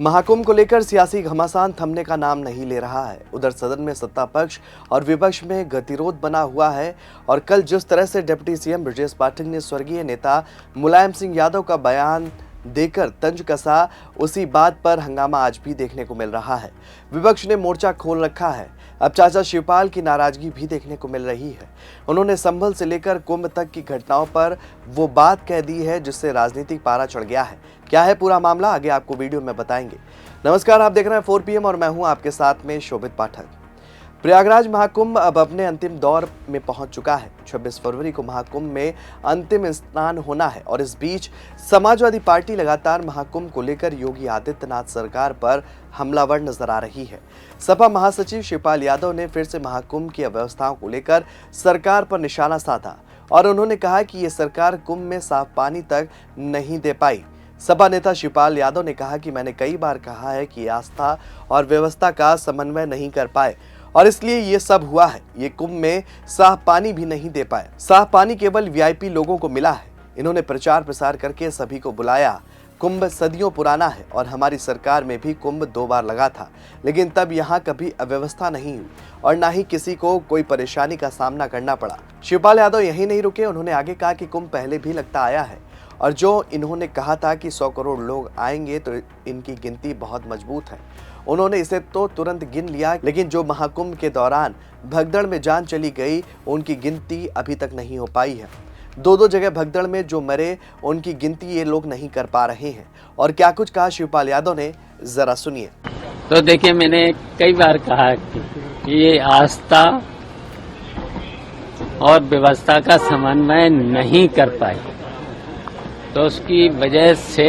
महाकुंभ को लेकर सियासी घमासान थमने का नाम नहीं ले रहा है। उधर सदन में सत्ता पक्ष और विपक्ष में गतिरोध बना हुआ है और कल जिस तरह से डिप्टी सीएम ब्रजेश पाठक ने स्वर्गीय नेता मुलायम सिंह यादव का बयान देकर तंज कसा, उसी बात पर हंगामा आज भी देखने को मिल रहा है। विपक्ष ने मोर्चा खोल रखा है। अब चाचा शिवपाल की नाराजगी भी देखने को मिल रही है। उन्होंने संभल से लेकर कुंभ तक की घटनाओं पर वो बात कह दी है जिससे राजनीतिक पारा चढ़ गया है। क्या है पूरा मामला, आगे आपको वीडियो में बताएंगे। नमस्कार, आप देख रहे हैं 4 PM और मैं हूं आपके साथ में शोभित पाठक। प्रयागराज महाकुंभ अब अपने अंतिम दौर में पहुंच चुका है। 26 फरवरी को महाकुंभ में अंतिम स्नान होना है और इस बीच समाजवादी पार्टी लगातार महाकुंभ को लेकर योगी आदित्यनाथ सरकार पर हमलावर नजर आ रही है। सपा महासचिव शिवपाल यादव ने फिर से महाकुंभ की अव्यवस्थाओं को लेकर सरकार पर निशाना साधा और उन्होंने कहा कि ये सरकार कुंभ में साफ पानी तक नहीं दे पाई। सपा नेता शिवपाल यादव ने कहा कि मैंने कई बार कहा है कि आस्था और व्यवस्था का समन्वय नहीं कर पाए और इसलिए ये सब हुआ है। ये कुंभ में साफ पानी भी नहीं दे पाए। साफ पानी केवल वीआईपी लोगों को मिला है। इन्होंने प्रचार प्रसार करके सभी को बुलाया। कुंभ सदियों पुराना है और हमारी सरकार में भी कुंभ 2 बार लगा था, लेकिन तब यहाँ कभी अव्यवस्था नहीं हुई और ना ही किसी को कोई परेशानी का सामना करना पड़ा। शिवपाल यादव यही नहीं रुके। उन्होंने आगे कहा कि कुंभ पहले भी लगता आया है और जो इन्होंने कहा था कि 100 करोड़ लोग आएंगे तो इनकी गिनती बहुत मजबूत है। उन्होंने इसे तो तुरंत गिन लिया, लेकिन जो महाकुंभ के दौरान भगदड़ में जान चली गई उनकी गिनती अभी तक नहीं हो पाई है। 2 जगह भगदड़ में जो मरे उनकी गिनती ये लोग नहीं कर पा रहे हैं। और क्या कुछ कहा शिवपाल यादव ने, जरा सुनिए। तो देखिए, मैंने कई बार कहा कि ये आस्था और व्यवस्था का समन्वय नहीं कर पाए, तो उसकी वजह से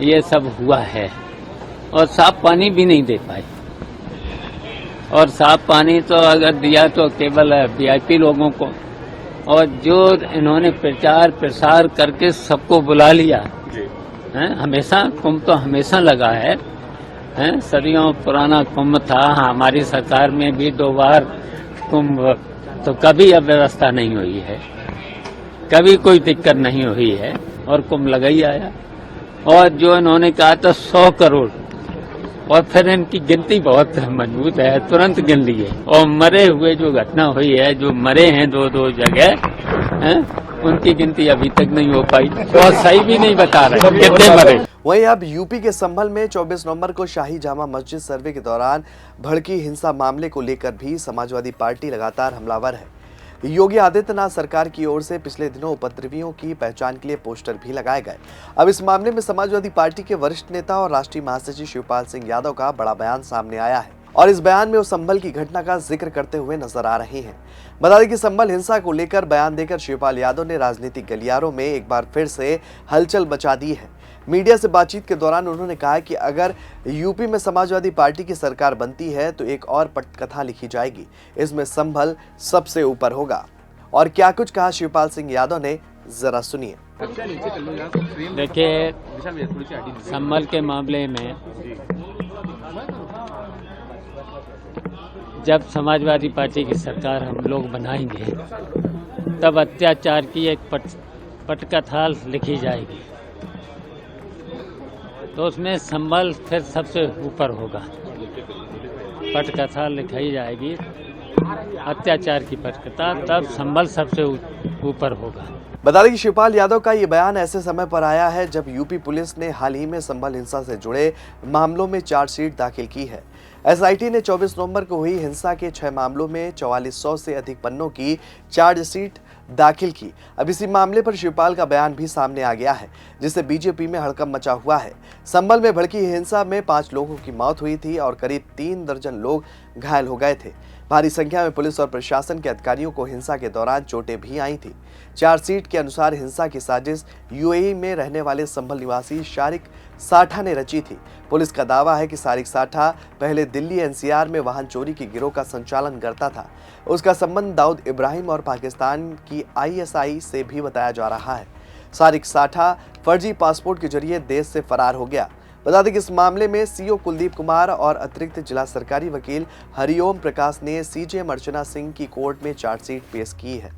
ये सब हुआ है और साफ पानी भी नहीं दे पाए। और साफ पानी तो अगर दिया तो केवल वीआईपी लोगों को, और जो इन्होंने प्रचार प्रसार करके सबको बुला लिया है। हमेशा कुंभ तो हमेशा लगा है, सदियों पुराना कुंभ था। हमारी सरकार में भी 2 बार कुंभ, तो कभी अव्यवस्था नहीं हुई है, कभी कोई दिक्कत नहीं हुई है और कुंभ लगा ही आया। और जो इन्होंने कहा था 100 करोड़, और फिर इनकी गिनती बहुत मजबूत है, तुरंत गिन लिए। और मरे हुए जो घटना हुई है, जो मरे हैं 2 जगह, उनकी गिनती अभी तक नहीं हो पाई और सही भी नहीं बता रहे कितने मरे। वहीं अब यूपी के संभल में 24 नवंबर को शाही जामा मस्जिद सर्वे के दौरान भड़की हिंसा मामले को लेकर भी समाजवादी पार्टी लगातार हमलावर है। योगी आदित्यनाथ सरकार की ओर से पिछले दिनों उपद्रवियों की पहचान के लिए पोस्टर भी लगाए गए। अब इस मामले में समाजवादी पार्टी के वरिष्ठ नेता और राष्ट्रीय महासचिव शिवपाल सिंह यादव का बड़ा बयान सामने आया है और इस बयान में वो संभल की घटना का जिक्र करते हुए नजर आ रहे हैं। बता दें कि संभल हिंसा को लेकर बयान देकर शिवपाल यादव ने राजनीतिक गलियारों में एक बार फिर से हलचल मचा दी है। मीडिया से बातचीत के दौरान उन्होंने कहा कि अगर यूपी में समाजवादी पार्टी की सरकार बनती है तो एक और पटकथा लिखी जाएगी, इसमें संभल सबसे ऊपर होगा। और क्या कुछ कहा शिवपाल सिंह यादव ने, जरा सुनिए। देखिए, संभल के मामले में जब समाजवादी पार्टी की सरकार हम लोग बनाएंगे तब अत्याचार की एक पटकथा लिखी जाएगी, तो उसमें संभल फिर सबसे ऊपर होगा। पटकथा लिखाई जाएगी, अत्याचार की पटकथा, तब संभल सबसे ऊपर होगा। बता दें कि शिवपाल यादव का ये बयान ऐसे समय पर आया है जब यूपी पुलिस ने हाल ही में संभल हिंसा से जुड़े मामलों में चार्जशीट दाखिल की है। एसआईटी ने 24 नवंबर को हुई हिंसा के 6 मामलों में 4400 से अधिक पन्नों की चार्जशीट दाखिल की। अब इसी मामले पर शिवपाल का बयान भी सामने आ गया है, जिससे बीजेपी में हड़कंप मचा हुआ है। संभल में भड़की हिंसा में 5 लोगों की मौत हुई थी और करीब 3 दर्जन लोग घायल हो गए थे। भारी संख्या में पुलिस और प्रशासन के अधिकारियों को हिंसा के दौरान चोटें भी आई थी। चार्जशीट के अनुसार हिंसा की साजिश यूएई में रहने वाले संभल निवासी शारिक साठा ने रची थी। पुलिस का दावा है कि शारिक साठा पहले दिल्ली एनसीआर में वाहन चोरी के गिरोह का संचालन करता था। उसका संबंध दाऊद इब्राहिम और पाकिस्तान की आईएसआई से भी बताया जा रहा है। शारिक साठा फर्जी पासपोर्ट के जरिए देश से फरार हो गया। बता दें कि इस मामले में सीओ कुलदीप कुमार और अतिरिक्त जिला सरकारी वकील हरिओम प्रकाश ने सीजेएम अर्चना सिंह की कोर्ट में चार्जशीट पेश की है।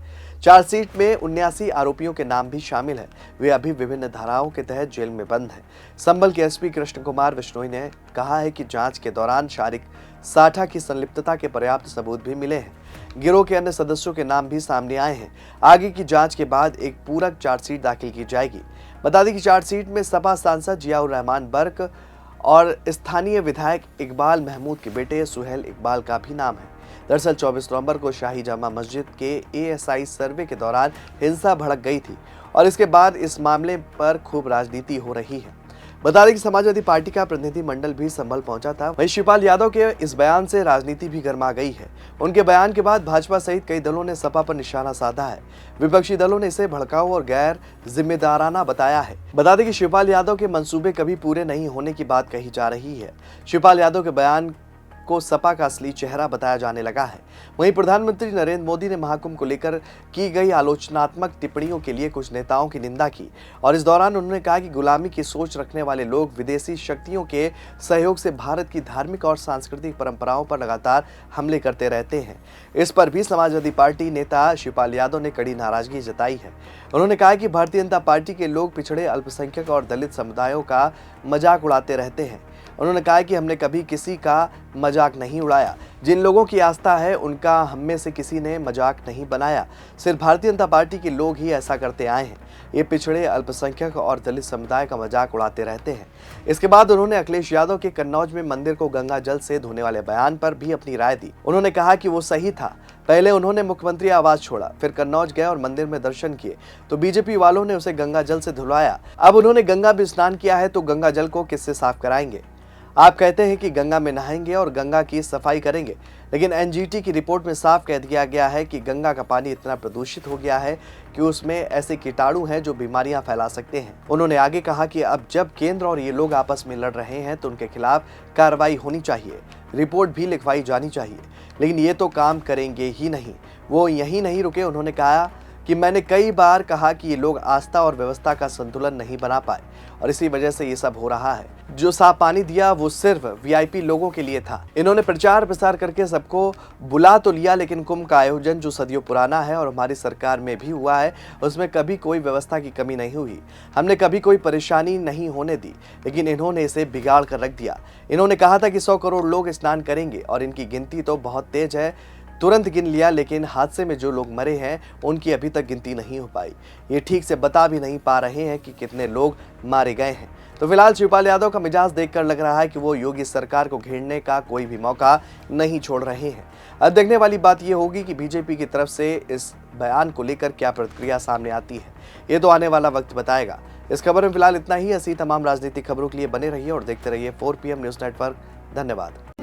चार्जशीट में 79 आरोपियों के नाम भी शामिल हैं। वे अभी विभिन्न धाराओं के तहत जेल में बंद हैं। संभल के एसपी कृष्ण कुमार बिश्नोई ने कहा है कि जांच के दौरान शारिक साठा की संलिप्तता के पर्याप्त सबूत भी मिले हैं। गिरोह के अन्य सदस्यों के नाम भी सामने आए हैं। आगे की जांच के बाद एक पूरक चार्जशीट दाखिल की जाएगी। बता दें कि चार्जशीट में सपा सांसद जियाउर रहमान बर्क और स्थानीय विधायक इकबाल महमूद के बेटे सुहेल इकबाल का भी नाम है। दरअसल 24 नवंबर को शाही जामा मस्जिद के एएसआई सर्वे के दौरान हिंसा भड़क गई थी और इसके बाद इस मामले पर खूब राजनीति हो रही है। बता दें कि समाजवादी पार्टी का प्रतिनिधि मंडल भी संभल पहुंचा था। वहीं शिवपाल यादव के इस बयान से राजनीति भी गर्मा गई है। उनके बयान के बाद भाजपा सहित कई दलों ने सपा पर निशाना साधा है। विपक्षी दलों ने इसे भड़काऊ और गैर जिम्मेदाराना बताया है। बता दें कि शिवपाल यादव के मंसूबे कभी पूरे नहीं होने की बात कही जा रही है। शिवपाल यादव के बयान को सपा का असली चेहरा बताया जाने लगा है। वहीं प्रधानमंत्री नरेंद्र मोदी ने महाकुंभ को लेकर की गई आलोचनात्मक टिप्पणियों के लिए कुछ नेताओं की निंदा की और इस दौरान उन्होंने कहा कि गुलामी की सोच रखने वाले लोग विदेशी शक्तियों के सहयोग से भारत की धार्मिक और सांस्कृतिक परंपराओं पर लगातार हमले करते रहते हैं। इस पर भी समाजवादी पार्टी नेता शिवपाल यादव ने कड़ी नाराजगी जताई है। उन्होंने कहा कि भारतीय जनता पार्टी के लोग पिछड़े, अल्पसंख्यक और दलित समुदायों का मजाक उड़ाते रहते हैं। उन्होंने कहा कि हमने कभी किसी का मजाक नहीं उड़ाया। जिन लोगों की आस्था है उनका हम में से किसी ने मजाक नहीं बनाया। सिर्फ भारतीय जनता पार्टी के लोग ही ऐसा करते आए हैं। ये पिछड़े, अल्पसंख्यक और दलित समुदाय का मजाक उड़ाते रहते हैं। इसके बाद उन्होंने अखिलेश यादव के कन्नौज में मंदिर को गंगा जल से धोने वाले बयान पर भी अपनी राय दी। उन्होंने कहा कि वो सही था। पहले उन्होंने मुख्यमंत्री आवास छोड़ा, फिर कन्नौज गए और मंदिर में दर्शन किए तो बीजेपी वालों ने उसे गंगा जल से धुलवाया। अब उन्होंने गंगा में स्नान किया है तो गंगा जल को किससे साफ कराएंगे? आप कहते हैं कि गंगा में नहाएंगे और गंगा की सफाई करेंगे, लेकिन एनजीटी की रिपोर्ट में साफ कह दिया गया है कि गंगा का पानी इतना प्रदूषित हो गया है कि उसमें ऐसे कीटाणु हैं जो बीमारियां फैला सकते हैं। उन्होंने आगे कहा कि अब जब केंद्र और ये लोग आपस में लड़ रहे हैं तो उनके खिलाफ कार्रवाई होनी चाहिए, रिपोर्ट भी लिखवाई जानी चाहिए, लेकिन ये तो काम करेंगे ही नहीं। वो यहीं नहीं रुके। उन्होंने कहा कि मैंने कई बार कहा कि ये लोग आस्था और व्यवस्था का संतुलन नहीं बना पाए और इसी वजह से ये सब हो रहा है। जो साफ पानी दिया वो सिर्फ वीआईपी लोगों के लिए था। इन्होंने प्रचार प्रसार करके सबको बुला तो लिया, लेकिन कुंभ का आयोजन जो सदियों पुराना है और हमारी सरकार में भी हुआ है, उसमें कभी कोई व्यवस्था की कमी नहीं हुई। हमने कभी कोई परेशानी नहीं होने दी, लेकिन इन्होंने इसे बिगाड़ कर रख दिया। इन्होंने कहा था कि 100 करोड़ लोग स्नान करेंगे और इनकी गिनती तो बहुत तेज है, तुरंत गिन लिया, लेकिन हादसे में जो लोग मरे हैं उनकी अभी तक गिनती नहीं हो पाई। ये ठीक से बता भी नहीं पा रहे हैं कि कितने लोग मारे गए हैं। तो फिलहाल शिवपाल यादव का मिजाज देखकर लग रहा है कि वो योगी सरकार को घेरने का कोई भी मौका नहीं छोड़ रहे हैं। अब देखने वाली बात ये होगी कि बीजेपी की तरफ से इस बयान को लेकर क्या प्रतिक्रिया सामने आती है। ये तो आने वाला वक्त बताएगा। इस खबर में फिलहाल इतना ही। ऐसी तमाम राजनीतिक खबरों के लिए बने रहिए और देखते रहिए 4 PM न्यूज़ नेटवर्क। धन्यवाद।